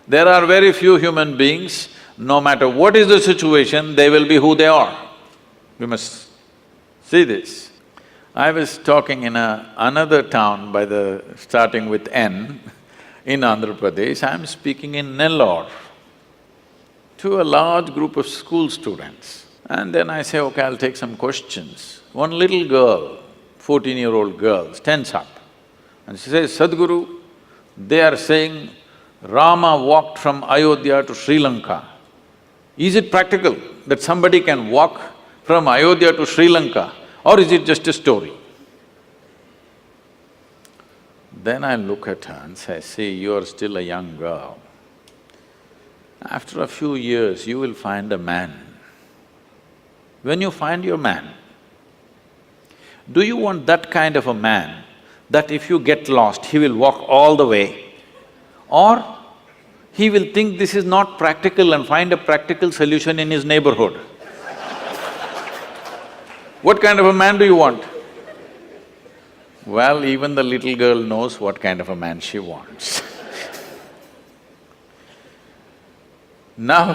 There are very few human beings, no matter what is the situation, they will be who they are. We must see this. I was talking in another town starting with N in Andhra Pradesh. I'm speaking in Nellore to a large group of school students. And then I say, okay, I'll take some questions. One little girl, 14-year-old girl, stands up and she says, Sadhguru, they are saying Rama walked from Ayodhya to Sri Lanka. Is it practical that somebody can walk from Ayodhya to Sri Lanka, or is it just a story? Then I look at her and say, see, you are still a young girl. After a few years, you will find a man. When you find your man, do you want that kind of a man that if you get lost, he will walk all the way? Or he will think this is not practical and find a practical solution in his neighborhood? What kind of a man do you want? Well, even the little girl knows what kind of a man she wants. Now,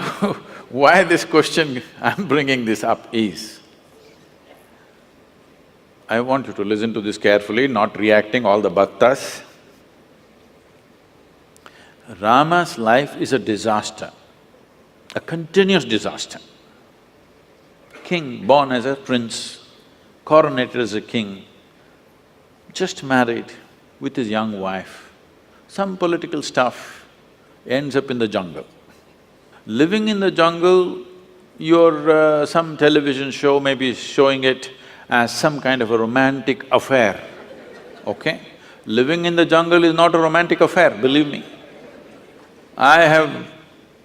why this question I'm bringing this up is, I want you to listen to this carefully, not reacting all the bhaktas. Rama's life is a disaster, a continuous disaster. King born as a prince, coronated as a king, just married with his young wife, some political stuff, ends up in the jungle. Living in the jungle, some television show may be showing it as some kind of a romantic affair, okay? Living in the jungle is not a romantic affair, believe me. I have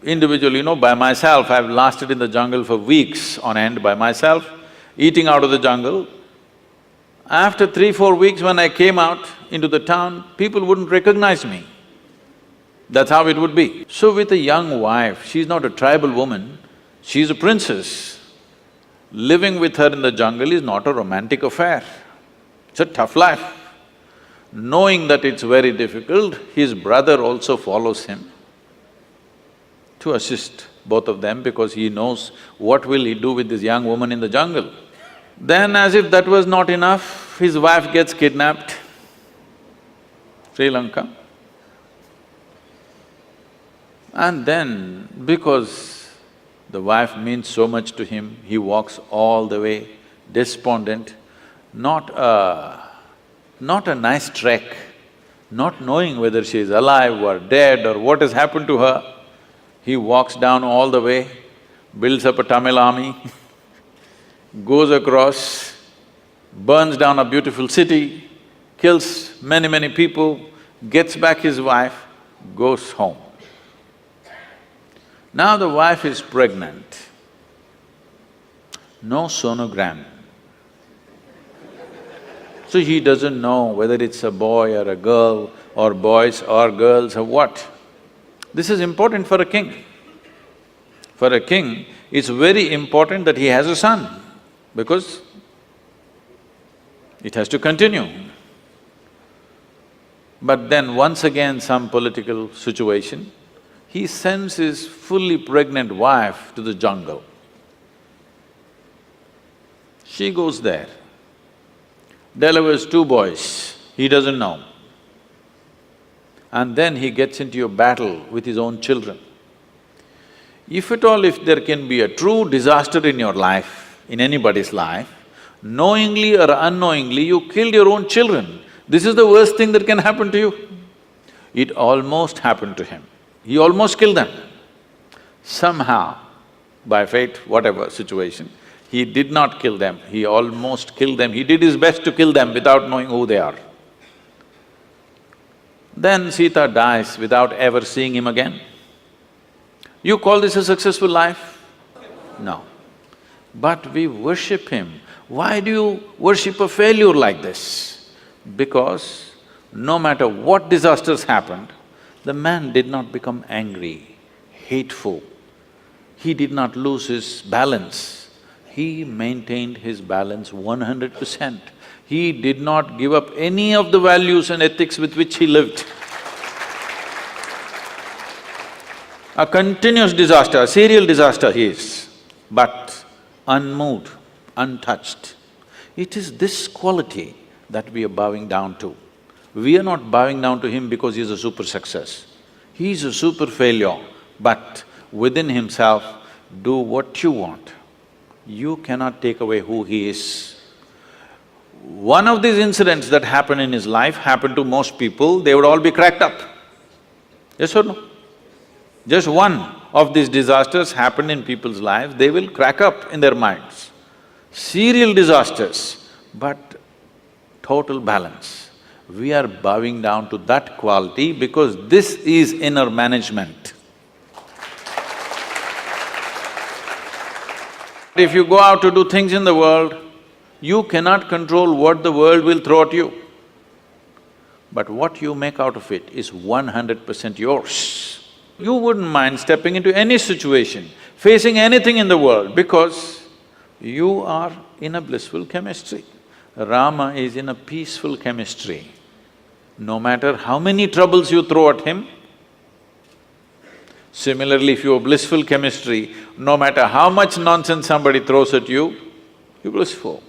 individually, by myself, I've lasted in the jungle for weeks on end by myself, eating out of the jungle. After 3-4 weeks when I came out into the town, people wouldn't recognize me. That's how it would be. So with a young wife, she's not a tribal woman, she's a princess. Living with her in the jungle is not a romantic affair, it's a tough life. Knowing that it's very difficult, his brother also follows him to assist both of them because he knows what will he do with this young woman in the jungle. Then as if that was not enough, his wife gets kidnapped, Sri Lanka. And then, because the wife means so much to him, he walks all the way, despondent, not a nice trek, not knowing whether she is alive or dead or what has happened to her. He walks down all the way, builds up a Tamil army, goes across, burns down a beautiful city, kills many people, gets back his wife, goes home. Now the wife is pregnant, no sonogram. So he doesn't know whether it's a boy or a girl or boys or girls or what. This is important for a king. For a king, it's very important that he has a son because it has to continue. But then once again some political situation, he sends his fully pregnant wife to the jungle. She goes there, delivers 2 boys, he doesn't know. And then he gets into a battle with his own children. If at all, if there can be a true disaster in your life, in anybody's life, knowingly or unknowingly you killed your own children, this is the worst thing that can happen to you. It almost happened to him. He almost killed them. Somehow, by fate, whatever situation, he did not kill them, he almost killed them. He did his best to kill them without knowing who they are. Then Sita dies without ever seeing him again. You call this a successful life? No. But we worship him. Why do you worship a failure like this? Because no matter what disasters happened, the man did not become angry, hateful. He did not lose his balance. He maintained his balance 100%. He did not give up any of the values and ethics with which he lived. A continuous disaster, a serial disaster he is, but unmoved, untouched. It is this quality that we are bowing down to. We are not bowing down to him because he's a super success. He is a super failure, but within himself, do what you want. You cannot take away who he is. One of these incidents that happened in his life happened to most people, they would all be cracked up. Yes or no? Just one of these disasters happened in people's lives, they will crack up in their minds. Serial disasters, but total balance. We are bowing down to that quality because this is inner management. If you go out to do things in the world, you cannot control what the world will throw at you. But what you make out of it is 100% yours. You wouldn't mind stepping into any situation, facing anything in the world because you are in a blissful chemistry. Rama is in a peaceful chemistry. No matter how many troubles you throw at him, similarly, if you have blissful chemistry, no matter how much nonsense somebody throws at you, you're blissful.